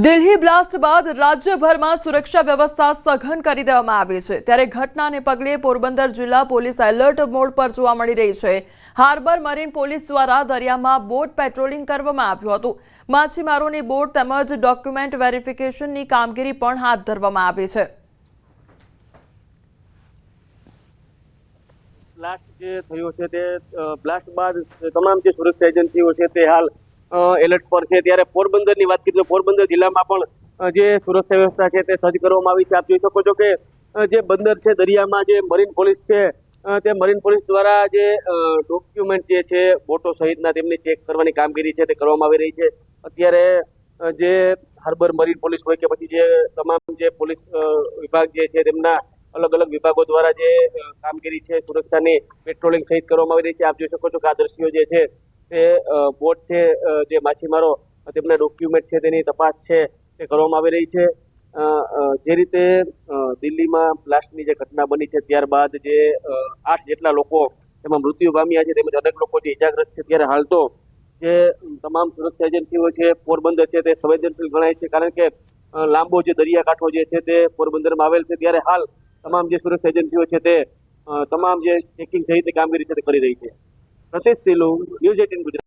Delhi blast બાદ રાજ્યભરમાં સુરક્ષા વ્યવસ્થા સઘન કરી દેવામાં આવી છે ત્યારે ઘટનાને પગલે પોરબંદર જિલ્લા પોલીસ એલર્ટ મોડ પર જોવા મળી રહી છે। હાર્બર મરીન પોલીસ દ્વારા દરિયામાં બોટ પેટ્રોલિંગ કરવામાં આવ્યું હતું। માછીમારોની બોટ તેમજ ડોક્યુમેન્ટ વેરિફિકેશનની કામગીરી પણ હાથ ધરવામાં આવી છે। બ્લાસ્ટ જે થયો છે તે બ્લાસ્ટ બાદ તમામ જે સુરક્ષા એજન્સીઓ છે તે હાલ એલર્ટ પર છે। ત્યારે પોરબંદરની વાત કરીએ તો પોરબંદર જિલ્લામાં પણ જે સુરક્ષા વ્યવસ્થા છે તે સજ્જ કરવામાં આવી છે। આપ જોઈ શકો છો કે જે બંદર છે દરિયામાં જે મરીન પોલીસ છે તે મરીન પોલીસ દ્વારા જે ડોક્યુમેન્ટ જે છે બોટો સહિતના તેમની ચેક કરવાની કામગીરી છે તે કરવામાં આવી રહી છે। અત્યારે જે હાર્બર મરીન પોલીસ હોય કે પછી જે તમામ જે પોલીસ વિભાગ જે છે તેમના અલગ અલગ વિભાગો દ્વારા જે કામગીરી છે સુરક્ષાની પેટ્રોલિંગ સહિત કરવામાં આવી રહી છે। આપ જોઈ શકો છો કે આ દ્રશ્યો જે છે તે બોટ છે જે માછીમારો તેમના ડોક્યુમેન્ટ છે તેની તપાસ છે તે કરવામાં આવી રહી છે। જે રીતે દિલ્હીમાં બ્લાસ્ટની જે ઘટના બની છે ત્યારબાદ જે 8 જેટલા લોકો તેમાં મૃત્યુ પામ્યા છે તેમજ અનેક લોકો જે ઇજાગ્રસ્ત છે ત્યારે હાલ તો જે તમામ સુરક્ષા એજન્સીઓ છે પોરબંદર છે તે સંવેદનશીલ ગણાય છે કારણ કે લાંબો જે દરિયાકાંઠો જે છે તે પોરબંદરમાં આવેલ છે। ત્યારે હાલ તમામ જે સુરક્ષા એજન્સીઓ છે તે તમામ જે ચેકિંગ સહિતની કામગીરી છે તે કરી રહી છે। પ્રતિશ સિલુ, ન્યૂઝ 18 ગુજરાત।